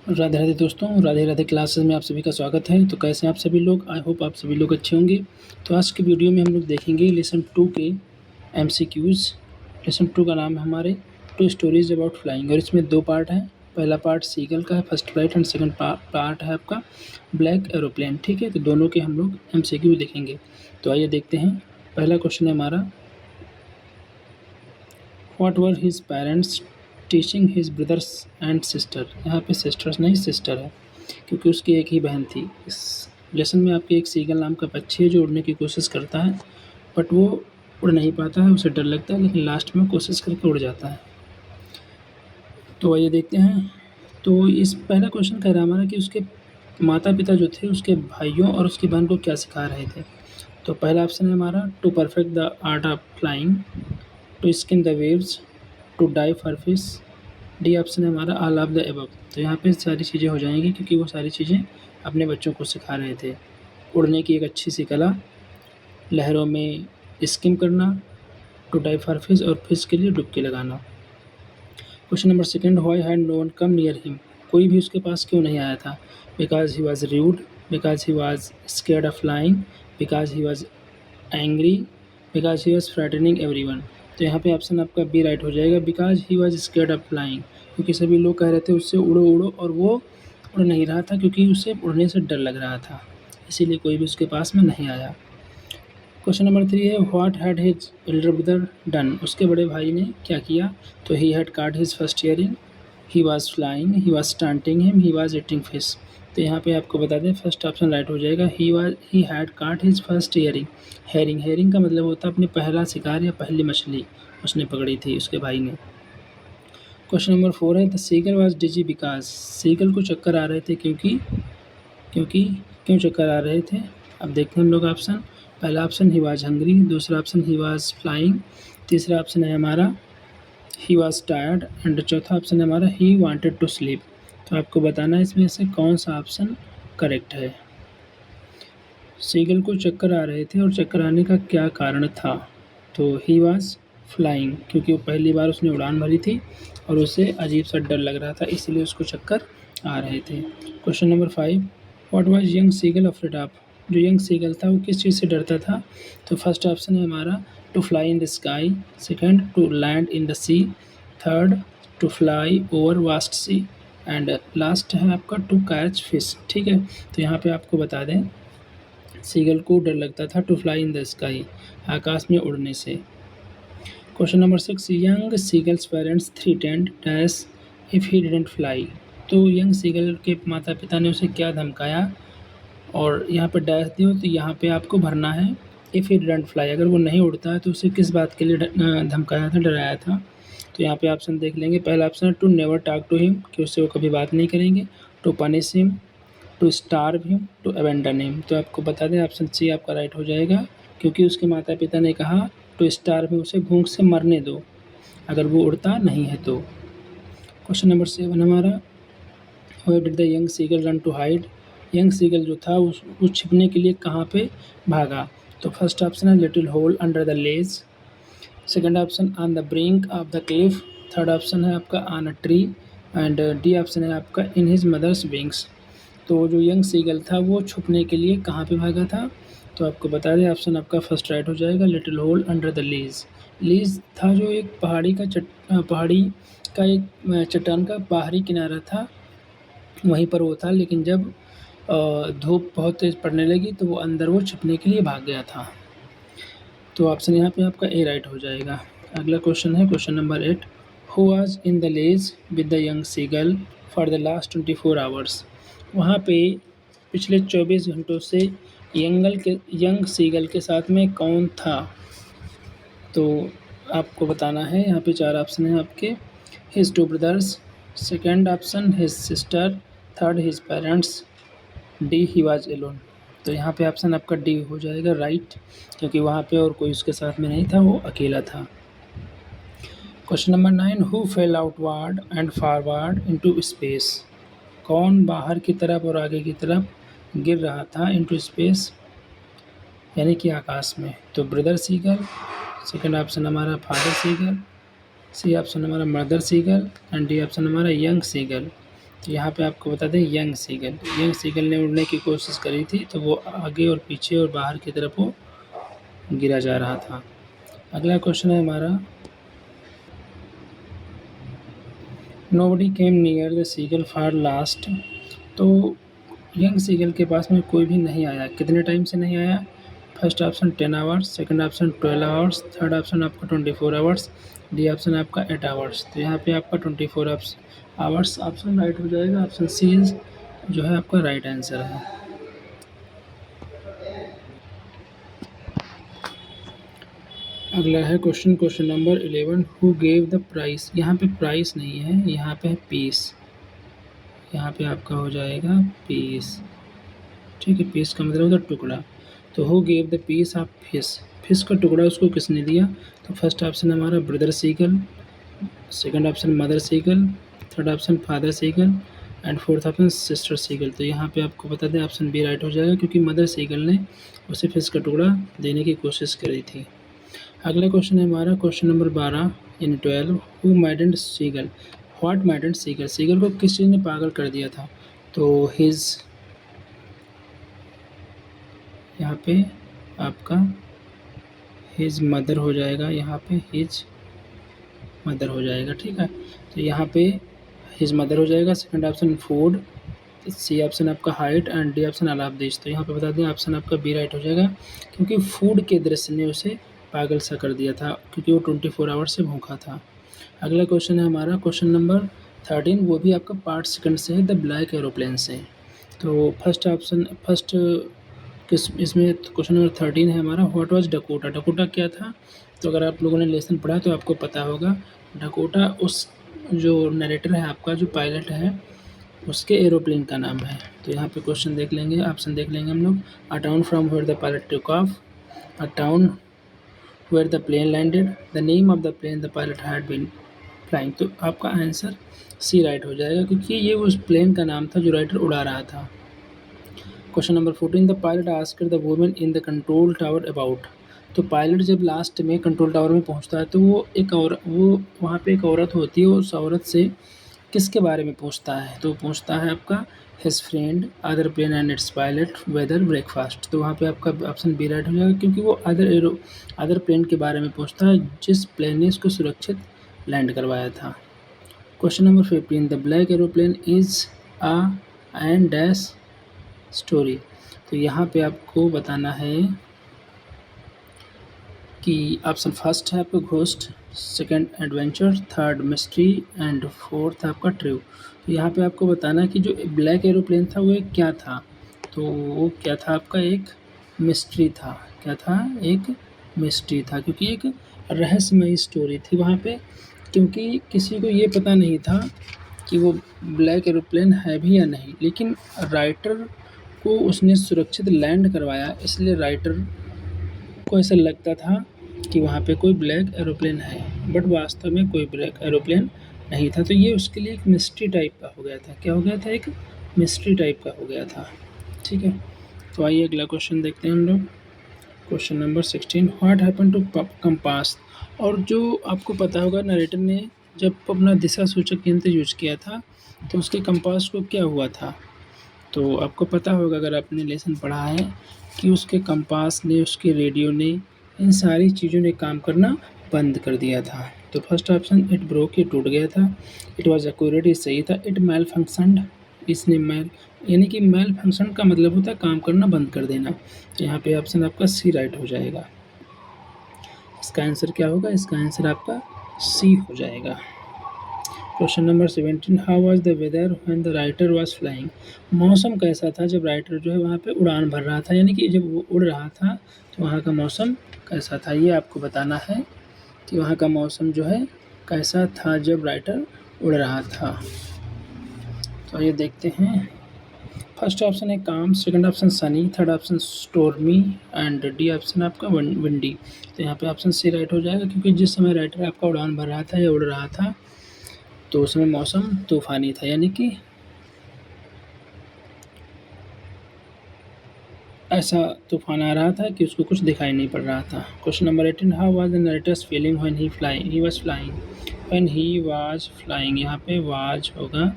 राधे राधे दोस्तों, राधे राधे क्लासेस में आप सभी का स्वागत है। तो कैसे हैं आप सभी लोग? आई होप आप सभी लोग अच्छे होंगे। तो आज की वीडियो में हम लोग देखेंगे लेसन 2 के एमसीक्यूज़। लेसन 2 का नाम है हमारे टू स्टोरीज अबाउट फ्लाइंग और इसमें 2 पार्ट हैं। पहला पार्ट सीगल का है, first flight, and second part है आपका ब्लैक एरोप्लेन। ठीक है, तो दोनों के हम लोग एमसीक्यू देखेंगे। तो आइए देखते हैं। पहला क्वेश्चन है हमारा, what were his parents teaching his brothers and sister. यहाँ पे सिस्टर्स नहीं, सिस्टर है, क्योंकि उसकी एक ही बहन थी। इस लेसन में आपके एक सीगल नाम का पक्षी है जो उड़ने की कोशिश करता है, बट वो उड़ नहीं पाता है, उसे डर लगता है, लेकिन लास्ट में कोशिश करके उड़ जाता है। तो आइए देखते हैं। तो इस पहला क्वेश्चन कह रहा है हमारा कि उसके माता पिता जो थे उसके भाइयों और उसकी बहन को क्या सिखा रहे थे। तो पहला ऑप्शन है हमारा, to perfect the art of flying, to skim the waves, to die for fish. D option है हमारा, ऑल ऑफ द एबव। तो यहाँ पे सारी चीज़ें हो जाएंगी, क्योंकि वो सारी चीज़ें अपने बच्चों को सिखा रहे थे। उड़ने की एक अच्छी सी कला, लहरों में स्किम करना, टू डाई फॉर फिश और फिश के लिए डुबकी लगाना। Question number second, why had no one come near him. कोई भी उसके पास क्यों नहीं आया था। Because he was rude, because he was scared of flying, because he was angry, because he was threatening everyone. तो यहाँ पे ऑप्शन आपका बी राइट हो जाएगा, because he was scared of flying, क्योंकि सभी लोग कह रहे थे उससे उड़ो उड़ो, और वो उड़ नहीं रहा था क्योंकि उसे उड़ने से डर लग रहा था, इसीलिए कोई भी उसके पास में नहीं आया। क्वेश्चन नंबर 3 है, what had his elder brother done. उसके बड़े भाई ने क्या किया। तो he had caught his first herring, he was flying, he was stunting him, he was eating fish. तो यहाँ पे आपको बता दें फर्स्ट ऑप्शन राइट हो जाएगा, he had caught his first herring. Herring, herring का मतलब होता है अपने पहला शिकार या पहली मछली उसने पकड़ी थी उसके भाई ने। क्वेश्चन नंबर 4 है, the seagull was dizzy because. Seagull को चक्कर आ रहे थे क्योंकि क्यों चक्कर आ रहे थे। अब देखते हैं हम लोग ऑप्शन। पहला ऑप्शन, ही वाज हंग्री, दूसरा ऑप्शन, ही वाज फ्लाइंग, तीसरा ऑप्शन है हमारा, ही वाज टायर्ड, एंड चौथा ऑप्शन है हमारा, ही वांटेड टू स्लीप। तो आपको बताना है इसमें से कौन सा ऑप्शन करेक्ट है। सीगल को चक्कर आ रहे थे और चक्कर आने का क्या कारण था। तो ही वाज फ्लाइंग, क्योंकि वो पहली बार उसने उड़ान भरी थी और उसे अजीब सा डर लग रहा था, इसलिए उसको चक्कर आ रहे थे। Question number 5, what was young seagull afraid of. जो यंग सीगल था वो किस चीज़ से डरता था। तो फर्स्ट ऑप्शन है हमारा, to fly in the sky, second to land in the sea, third to fly over vast sea, and last है आपका टू कैच फिश। ठीक है, तो यहाँ पे आपको बता दें सीगल को डर लगता था to fly in the sky, आकाश में उड़ने से। Question number 6, young seagulls parents threatened dash if he didn't fly. तो यंग सीगल के माता पिता ने उसे क्या धमकाया, और यहाँ पर डैश दियो तो यहाँ पे आपको भरना है इफ़ ही डिडंट फ्लाई। अगर वो नहीं उड़ता है तो उसे किस बात के लिए धमकाया था, डराया था। तो यहाँ पे ऑप्शन देख लेंगे। पहला ऑप्शन है, to never talk to him, कि उससे वो कभी बात नहीं करेंगे, to punish him, to starve him, to abandon him. तो आपको बता दें ऑप्शन सी आपका राइट हो जाएगा, क्योंकि उसके माता पिता ने कहा टू स्टार्व हिम, उसे भूख से मरने दो अगर वो उड़ता नहीं है तो। क्वेश्चन नंबर 7 हमारा, where did the young seagull run to hide. Young seagull जो था वो छिपने के लिए कहाँ पे भागा। तो फर्स्ट ऑप्शन है, little hole under the ledge, second option, on the brink of the cave, third option है आपका, on a tree, and D option है आपका, इन हिज मदर्स विंग्स। तो जो यंग सीगल था वो छुपने के लिए कहाँ पे भागा था। तो आपको बता दें ऑप्शन आपका फर्स्ट राइट हो जाएगा, little hole under the lease. Lease था जो एक पहाड़ी का एक चट्टान का बाहरी किनारा था, वहीं पर वो था, लेकिन जब धूप बहुत तेज़ पड़ने लगी तो वो अंदर वो छुपने के लिए भाग गया था। तो ऑप्शन यहाँ पे आपका ए राइट हो जाएगा। अगला क्वेश्चन है question number 8, who was in the ledge with the young seagull for the last 24 hours. वहाँ पे पिछले 24 घंटों से यंग सीगल के साथ में कौन था। तो आपको बताना है। यहाँ पे 4 ऑप्शन हैं आपके, his 2 brothers, second option his sister, third his parents, D he was alone. तो यहाँ पे ऑप्शन आपका डी हो जाएगा राइट, क्योंकि वहाँ पे और कोई उसके साथ में नहीं था, वो अकेला था। Question number 9, who fail outward and forward into space. कौन बाहर की तरफ और आगे की तरफ गिर रहा था इनटू स्पेस, यानी कि आकाश में। तो ब्रदर सीगल, सेकंड ऑप्शन हमारा फादर सीगल, सी ऑप्शन हमारा mother seagull, and D option हमारा यंग सीगल। तो यहाँ पे आपको बता दें यंग सीगल ने उड़ने की कोशिश करी थी, तो वो आगे और पीछे और बाहर की तरफ वो गिरा जा रहा था। अगला क्वेश्चन है हमारा, nobody came near the seagull for last. तो यंग सीगल के पास में कोई भी नहीं आया, कितने टाइम से नहीं आया? First option 10 hours, second option 12 hours, third option आपका 24 आवर्स, डी ऑप्शन आपका 8 आवर्स। तो यहाँ पे आपका 24 आवर्स ऑप्शन राइट हो जाएगा। ऑप्शन सी जो है आपका राइट आंसर है। अगला है question number 11, who gave the price. यहाँ पे प्राइस नहीं है, यहाँ पे है पीस। यहाँ पे आपका हो जाएगा पीस, ठीक है। पीस का मतलब होता है टुकड़ा। तो who gave the piece of fish का टुकड़ा उसको किसने दिया? तो फर्स्ट ऑप्शन हमारा brother seagull, second option mother seagull, third option father seagull and fourth option sister seagull. तो यहाँ पे आपको बता दें ऑप्शन बी राइट हो जाएगा, क्योंकि मदर सीगल ने उसे फिश का टुकड़ा देने की कोशिश करी थी। अगला क्वेश्चन है हमारा question number 12 in 12, who maddened seagull, what maddened seagull. Seagull को किस चीज़ ने पागल कर दिया था? तो हिज, यहाँ पे आपका हिज मदर हो जाएगा, यहाँ पे हिज मदर हो जाएगा, ठीक है। तो यहाँ पे हिज मदर हो जाएगा। Second option food, C option आपका हाइट एंड डी ऑप्शन अलापदेश। तो यहाँ पे बता दें ऑप्शन आपका बी राइट हो जाएगा, क्योंकि फूड के दृश्य ने उसे पागल सा कर दिया था, क्योंकि वो 24 आवर्स से भूखा था। अगला क्वेश्चन है हमारा क्वेश्चन नंबर 13, वो भी आपका पार्ट सेकंड से है, द ब्लैक एरोप्लेन से। तो फर्स्ट इसमें क्वेश्चन नंबर 13 है हमारा, व्हाट वाज डकोटा। डकोटा क्या था? तो अगर आप लोगों ने लेसन पढ़ा तो आपको पता होगा, डकोटा उस जो नरेटर है आपका, जो पायलट है, उसके एरोप्लेन का नाम है। तो यहाँ पे क्वेश्चन देख लेंगे, ऑप्शन देख लेंगे हम लोग। A town from where the pilot took off, a town where the plane landed, the name of the plane the pilot had been flying. तो आपका आंसर सी राइट हो जाएगा, क्योंकि ये उस प्लेन का नाम था जो राइटर उड़ा रहा था। Question number 14, the pilot asked the woman in the control tower about. तो पायलट जब लास्ट में कंट्रोल टावर में पहुंचता है, तो वो वहाँ पे एक औरत होती है, उस औरत से किसके बारे में पूछता है? तो पूछता है आपका his friend, other plane and its pilot, weather, breakfast. तो वहाँ पे आपका ऑप्शन बी राइट हो जाएगा, क्योंकि वो अदर प्लेन के बारे में पूछता है, जिस प्लेन ने इसको सुरक्षित लैंड करवाया था। Question number 15, the black aeroplane is a and dash story. तो यहाँ पे आपको बताना है कि ऑप्शन फर्स्ट है आपका ghost, second adventure, third mystery and fourth आपका ट्रू। तो यहाँ पे आपको बताना है कि जो ब्लैक एरोप्लेन था वो एक क्या था? तो वो क्या था आपका? एक मिस्ट्री था। क्या था? एक मिस्ट्री था, क्योंकि एक रहस्यमयी स्टोरी थी वहाँ पे, क्योंकि किसी को ये पता नहीं था कि वो ब्लैक एरोप्लेन है भी या नहीं, लेकिन राइटर को उसने सुरक्षित लैंड करवाया, इसलिए राइटर को ऐसा लगता था कि वहाँ पे कोई ब्लैक एरोप्लेन है, बट वास्तव में कोई ब्लैक एरोप्लेन नहीं था। तो ये उसके लिए एक मिस्ट्री टाइप का हो गया था। क्या हो गया था? एक मिस्ट्री टाइप का हो गया था, ठीक है। तो आइए अगला क्वेश्चन देखते हैं हम लोग। Question number 16, what happen to compass. और जो आपको पता होगा, नरेटर ने जब अपना दिशा सूचक यंत्र यूज किया था, तो उसके कंपास को क्या हुआ था? तो आपको पता होगा, अगर आपने लेसन पढ़ा है, कि उसके कंपास ने, उसके रेडियो ने, इन सारी चीज़ों ने काम करना बंद कर दिया था। तो फर्स्ट ऑप्शन इट ब्रोक, ये टूट गया था। इट वाज एक्यूरेट, ये सही था। इट मैल फंक्शनड, इसने यानी कि मैल फंक्शन का मतलब होता है काम करना बंद कर देना। तो यहाँ पे ऑप्शन आपका सी राइट हो जाएगा। इसका आंसर क्या होगा? इसका आंसर आपका सी हो जाएगा। Question number 17, how was the weather when the writer was flying. मौसम कैसा था जब राइटर जो है वहाँ पे उड़ान भर रहा था, यानी कि जब वो उड़ रहा था तो वहाँ का मौसम कैसा था, ये आपको बताना है कि वहाँ का मौसम जो है कैसा था जब राइटर उड़ रहा था। तो ये देखते हैं। फर्स्ट ऑप्शन है काम, second option Sunny, third option stormy and D option आपका विंडी। तो यहाँ पे ऑप्शन सी राइट हो जाएगा, क्योंकि जिस समय राइटर आपका उड़ान भर रहा था या उड़ रहा था, तो उसमें मौसम तूफानी था, यानी कि ऐसा तूफान आ रहा था कि उसको कुछ दिखाई नहीं पड़ रहा था। Question number 18, how was the narrator's feeling when he was flying. यहाँ पे वाज होगा,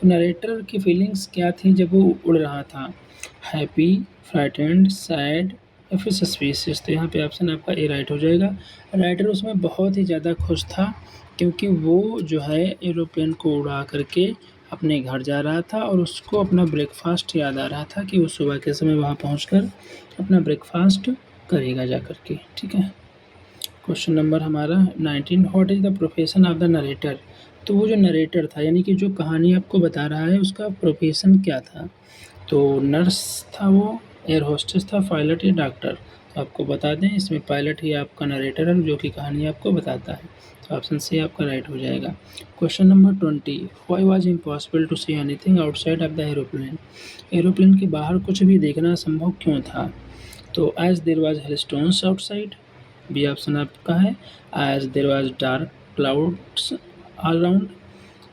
तो नरेटर की फीलिंग्स क्या थी जब वो उड़ रहा था? हैप्पी, फ्राइटेंड, सैड या फिर सस्पिशियस। तो यहाँ पे ऑप्शन आपका ए राइट हो जाएगा। राइटर उसमें बहुत ही ज़्यादा खुश था क्योंकि वो जो है एरोप्लेन को उड़ा करके अपने घर जा रहा था और उसको अपना ब्रेकफ़ास्ट याद आ रहा था कि वो सुबह के समय वहाँ पहुँचकर अपना ब्रेकफ़ास्ट करेगा जा कर के, ठीक है। क्वेश्चन नंबर हमारा 19, what is the profession of the narrator? तो वो जो नरेटर था यानी कि जो कहानी आपको बता रहा है उसका प्रोफेशन क्या था? तो नर्स था वो, एयर होस्टेस था, पायलट या डॉक्टर? तो आपको बता दें इसमें पायलट ही आपका नरेटर है जो कि कहानी आपको बताता है। तो ऑप्शन सी आपका राइट हो जाएगा। Question number 20, why was impossible to see anything outside of the aeroplane? Aeroplane के बाहर कुछ भी देखना संभव क्यों था? तो as there was hailstones outside, B option आपका है, as there was dark clouds all around,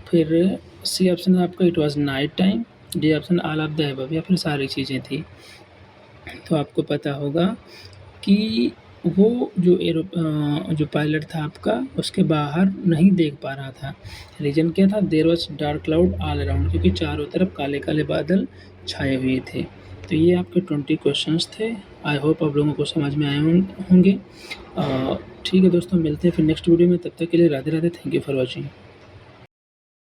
फिर सी ऑप्शन है आपका it was night time, D option all of the above या फिर सारी चीज़ें थी। तो आपको पता होगा कि वो जो पायलट था आपका उसके बाहर नहीं देख पा रहा था। रीज़न क्या था? There was dark cloud all around, क्योंकि चारों तरफ काले-काले बादल छाए हुए थे। तो ये आपके 20 क्वेश्चंस थे। आई होप आप लोगों को समझ में आए होंगे। ठीक है दोस्तों, मिलते हैं फिर नेक्स्ट वीडियो में। तब तक के लिए Radhe Radhe. Thank you for watching.